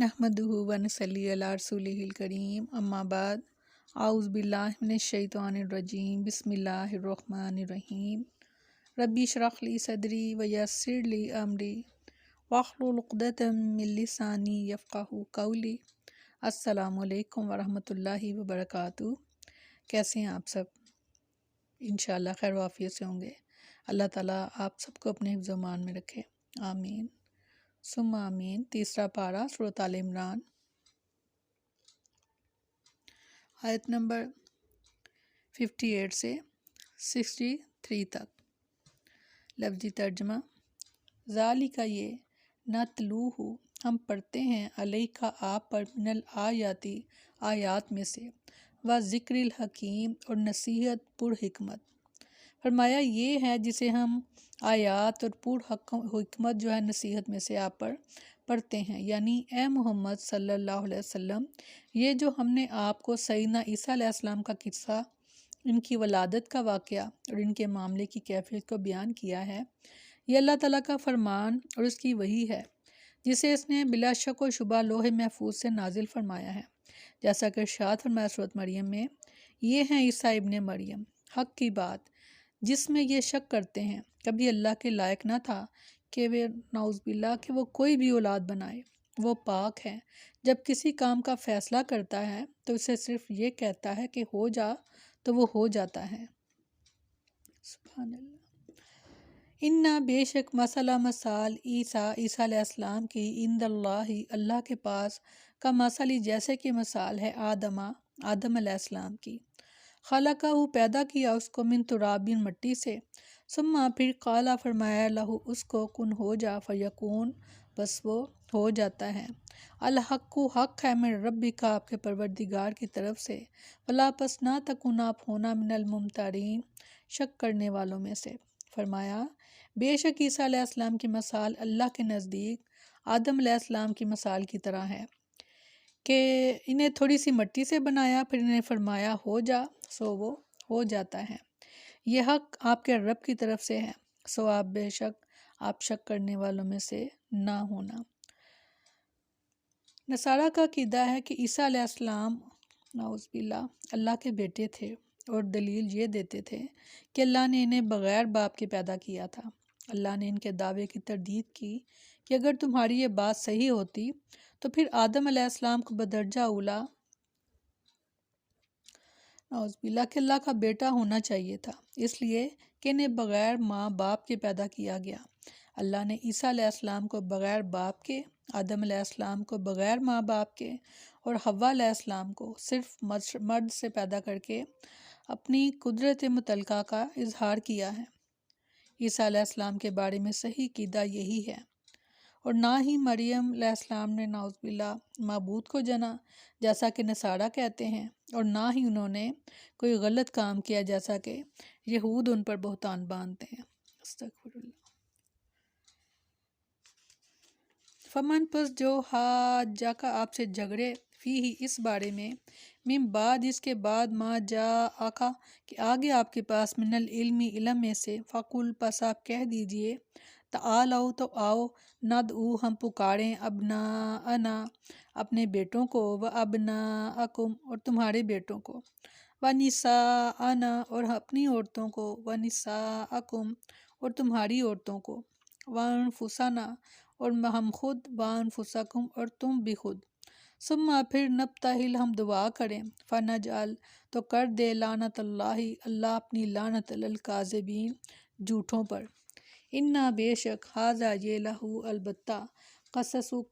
नहमदुहु व नसल्ली अला रसूलिहिल करीम अम्मा बाद आउज़ु बिल्लाहि मिनश शैतानिर रजीम बिस्मिल्लाहिर रहमानिर रहीम रब्बी इश्रह ली सदरी व यस्सिर ली अमरी वहलुल उक़दतम मिन लिसानी यफ़क़हू क़ौली। अस्सलामु अलैकुम व रहमतुल्लाहि व बरकातुहू। कैसे हैं आप सब? इंशाअल्लाह खैर वाफ़ियत से होंगे। अल्लाह ताला आप सबको अपने हिफ्ज़ व अमान में रखे, आमीन सुम्मा आमीन। तीसरा पारा सूरत आल इमरान, आयत नंबर 58 से 63 तक। लफ्ज़ी तर्जमा, ज़ालिका ये, नतलूहु हम पढ़ते हैं, अलैका आप पर, मिनल आयाती आयात में से, व ज़िक्रिल हकीम और नसीहत पुर हिकमत। फरमाया ये है जिसे हम आयात और पुर हिकमत जो है नसीहत में से आप पर पढ़ते हैं, यानी ए मोहम्मद सल्लल्लाहु अलैहि वसल्लम, ये जो हमने आपको सैयदना ईसा अलैहिस्सलाम का किस्सा, इनकी वलादत का वाक़या और इनके मामले की कैफियत को बयान किया है, ये अल्लाह ताला का फरमान और उसकी वही है जिसे इसने बिला शक व शुबा लोहे महफूज से नाजिल फरमाया है। जैसा कि इरशाद फरमाया सूरत मरियम में, ये हैं ईसा इब्ने मरियम, हक़ की बात जिसमें ये शक करते हैं, कभी अल्लाह के लायक ना था कि वे नाउज़बिल्लाह कि वो कोई भी औलाद बनाए। वो पाक है, जब किसी काम का फ़ैसला करता है तो उसे सिर्फ़ ये कहता है कि हो जा, तो वो हो जाता है। सुभान अल्लाह। इन्ना बेशक मसला मसाल ईसा अलैहिस्सलाम की इंदल्लाहि अल्लाह के पास का मसली जैसे कि मिसाल है आदम अलैहिस्सलाम की। खलक़हु पैदा किया उसको मिन तुराबिन मिट्टी से, सुम्मा फिर काला फरमाया लहू उसको कुन हो जा, फ़यकून बस वो हो जाता है। अल हक़्क़ु हक़ है मिन रब्बिका आपके परवरदिगार की तरफ से, वला पस ना तकुन आप होना मिनल मुमतरीन शक करने वालों में से। फरमाया बेशक ईसा अलैहिस्सलाम की मिसाल अल्लाह के नज़दीक आदम अलैहिस्सलाम की मिसाल की तरह है कि इन्हें थोड़ी सी मिट्टी से बनाया, फिर इन्हें फरमाया हो जा, सो वो हो जाता है। यह हक़ आपके रब की तरफ से है, सो आप बेशक आप शक करने वालों में से ना होना। नसारा का क़ीदा है कि ईसा अलैहिस्सलाम नाउज़बिल्लाह अल्लाह के बेटे थे और दलील ये देते थे कि अल्लाह ने इन्हें बग़ैर बाप के पैदा किया था। अल्लाह ने इनके दावे की तरदीद की कि अगर तुम्हारी ये बात सही होती तो फिर आदम अलैहिस्सलाम को बदरजा उला नाउज़बिल्लाह के अल्लाह का बेटा होना चाहिए था, इसलिए कि इन्हें बग़ैर माँ बाप के पैदा किया गया। अल्लाह ने ईसा अलैहिस्सलाम को बग़ैर बाप के, आदम अलैहिस्सलाम को बग़ैर माँ बाप के और हव्वा अलैहिस्सलाम को सिर्फ मर्द से पैदा करके अपनी कुदरत मुतलका का इजहार किया है। ईसा अलैहिस्सलाम के बारे में सही क़ीदा यही है, और ना ही मरियम अलैहिस्सलाम ने नाउज़बिल्लाह माबूद को जना जैसा कि नसारा कहते हैं, और ना ही उन्होंने कोई गलत काम किया जैसा कि यहूद उन पर बहतान बांधते हैं। अस्तगफिरुल्लाह। फमन पस जो हाजा का आपसे झगड़े फी ही इस बारे में, मिम बाद इसके बाद, माँ जा आका कि आगे आपके पास, मिनल इल्मी इल्म में से, फ़कुल पस आप कह दीजिए, ताआलौ तो आओ, नदऊ हम पुकारें, अबना अना अपने बेटों को, व अबना अकुम और तुम्हारे बेटों को, व निसा अना और अपनी औरतों को, व निसा अकुम और तुम्हारी औरतों को, व अनफुसना और हम खुद, व अनफुसकुम और तुम भी खुद, सुम्मा फिर नब्तहिल हम दुआ करें, फ़नजअल तो कर दे, लानतल्लाहि अल्लाह अपनी लानत अल काज़िबीन झूठों पर। इन्ना बेशक, हाजा ये लहू अलबत्ता, कससु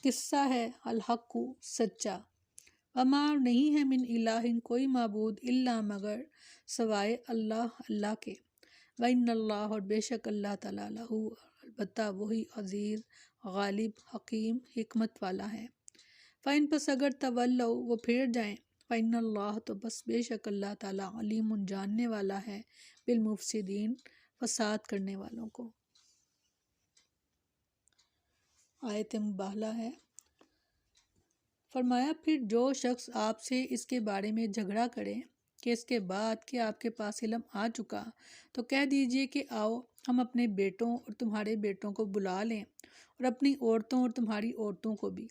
किस्सा है, अल हक़्क़ु सच्चा, अमा नहीं है मिन इलाहिन कोई माबूद, इल्ला मगर सवाए अल्लाह के, व इन्नल्लाह और बेशक अल्लाह ताला लहू अलबत्ता वही अज़ीज़ गालिब हकीम हिकमत वाला है। फ़इन पस अगर तवल्लो वो फिर जाएं, फ़इन्नल्लाह तो बस बेशक अल्लाह ताला अलीमुन जानने वाला है, बिल मुफ़सिदीन फसाद करने वालों को। आयत मुबाहला है। फरमाया फिर जो शख्स आपसे इसके बारे में झगड़ा करे कि इसके बाद कि आपके पास इल्म आ चुका, तो कह दीजिए कि आओ हम अपने बेटों और तुम्हारे बेटों को बुला लें, और अपनी औरतों और तुम्हारी औरतों को भी,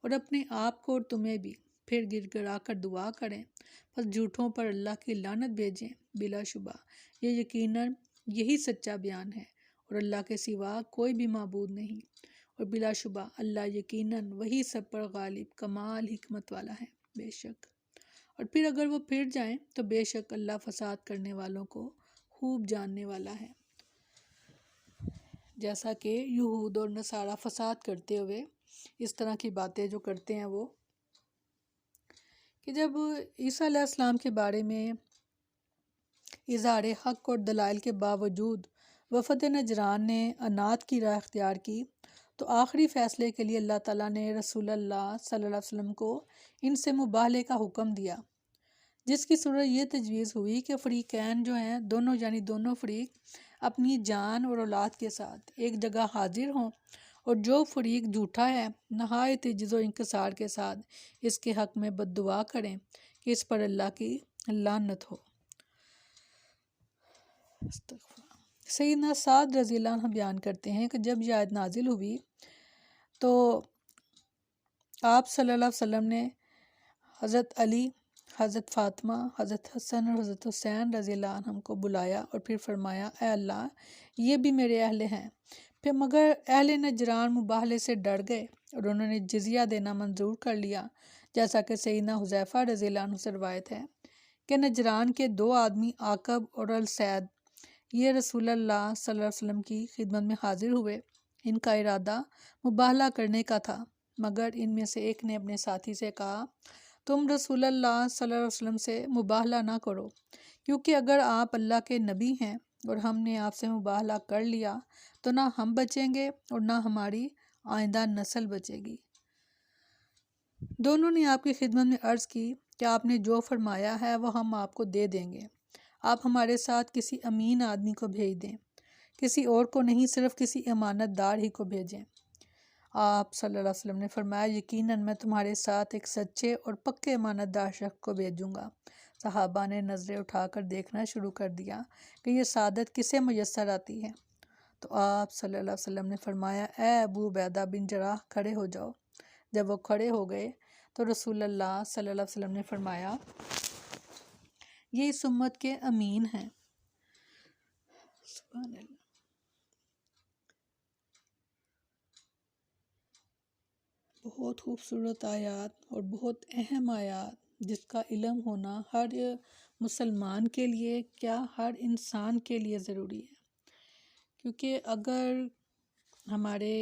اور اپنے آپ کو اور تمہیں بھی، پھر گر گرا کر دعا کریں، بس جھوٹوں پر اللہ کی لعنت بھیجیں۔ بلا شبہ یہ یقیناً یہی سچا بیان ہے، اور اللہ کے سوا کوئی بھی معبود نہیں، اور بلا شبہ اللہ یقیناً وہی سب پر غالب کمال حکمت والا ہے۔ بے شک، اور پھر اگر وہ پھر جائیں تو بے شک اللہ فساد کرنے والوں کو خوب جاننے والا ہے۔ جیسا کہ یہود اور نصارہ فساد کرتے ہوئے اس طرح کی باتیں جو کرتے ہیں، وہ کہ جب عیسیٰ علیہ السلام کے بارے میں اظہار حق اور دلائل کے باوجود وفد نجران نے عناد کی راہ اختیار کی، تو آخری فیصلے کے لیے اللہ تعالیٰ نے رسول اللہ صلی اللہ علیہ وسلم کو ان سے مباہلے کا حکم دیا، جس کی صورت یہ تجویز ہوئی کہ فریقین جو ہیں دونوں، یعنی دونوں فریق اپنی جان اور اولاد کے ساتھ ایک جگہ حاضر ہوں، اور جو فریق جھوٹا ہے نہایت عجز و انکسار کے ساتھ اس کے حق میں بد دعا کریں کہ اس پر اللہ کی لعنت ہو۔ سیدنا سعد رضی اللہ عنہ بیان کرتے ہیں کہ جب یہ آیت نازل ہوئی تو آپ صلی اللہ علیہ وسلم نے حضرت علی، حضرت فاطمہ، حضرت حسن اور حضرت حسین رضی اللہ عنہم کو بلایا اور پھر فرمایا، اے اللہ یہ بھی میرے اہل ہیں۔ پھر مگر اہل نجران مباہلے سے ڈر گئے اور انہوں نے جزیہ دینا منظور کر لیا، جیسا کہ سیدنا حذیفہ رضی اللہ عنہ سے روایت ہے کہ نجران کے دو آدمی عاقب اور السید یہ رسول اللہ صلی اللہ علیہ وسلم کی خدمت میں حاضر ہوئے۔ ان کا ارادہ مباہلہ کرنے کا تھا، مگر ان میں سے ایک نے اپنے ساتھی سے کہا، تم رسول اللہ صلی اللہ علیہ وسلم سے مباہلہ نہ کرو، کیونکہ اگر آپ اللہ کے نبی ہیں اور ہم نے آپ سے مباہلہ کر لیا تو نہ ہم بچیں گے اور نہ ہماری آئندہ نسل بچے گی۔ دونوں نے آپ کی خدمت میں عرض کی کہ آپ نے جو فرمایا ہے وہ ہم آپ کو دے دیں گے، آپ ہمارے ساتھ کسی امین آدمی کو بھیج دیں، کسی اور کو نہیں، صرف کسی امانت دار ہی کو بھیجیں۔ آپ صلی اللہ علیہ وسلم نے فرمایا، یقیناً میں تمہارے ساتھ ایک سچے اور پکے امانت دار شخص کو بھیجوں گا۔ صحابہ نے نظریں اٹھا کر دیکھنا شروع کر دیا کہ یہ سعادت کسے میسر آتی ہے، تو آپ صلی اللہ علیہ وسلم نے فرمایا، اے ابو عبیدہ بن جراح کھڑے ہو جاؤ۔ جب وہ کھڑے ہو گئے تو رسول اللہ صلی اللہ علیہ وسلم نے فرمایا، یہ اس امت کے امین ہیں۔ سبحان اللہ۔ بہت خوبصورت آیات اور بہت اہم آیات، جس کا علم ہونا ہر مسلمان کے لیے، کیا ہر انسان کے لیے ضروری ہے، کیونکہ اگر ہمارے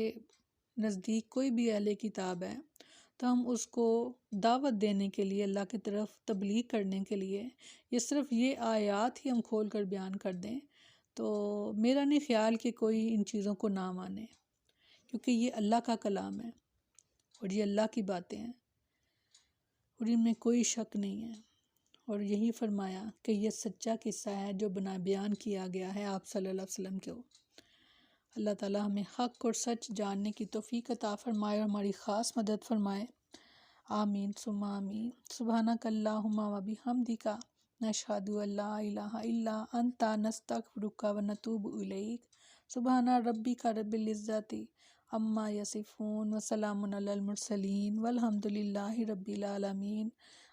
نزدیک کوئی بھی اہل کتاب ہے تو ہم اس کو دعوت دینے کے لیے، اللہ کی طرف تبلیغ کرنے کے لیے یہ صرف یہ آیات ہی ہم کھول کر بیان کر دیں تو میرا نہیں خیال کہ کوئی ان چیزوں کو نہ مانے، کیونکہ یہ اللہ کا کلام ہے اور یہ اللہ کی باتیں ہیں اور ان میں کوئی شک نہیں ہے، اور یہی فرمایا کہ یہ سچا قصہ ہے جو بیان کیا گیا ہے آپ صلی اللہ علیہ وسلم کو۔ اللہ تعالیٰ ہمیں حق اور سچ جاننے کی توفیق عطا فرمائے اور ہماری خاص مدد فرمائے۔ آمین ثم آمین۔ سبحانک اللہم و بحمدک، نشہد ان لا الہ الا انت، نستغفرک و نتوب الیک۔ سبحان ربک رب العزت عما یصفون وسلام علی المرسلین والحمد للہ رب العالمین۔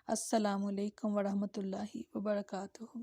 السلام علیکم ورحمۃ اللہ وبرکاتہ۔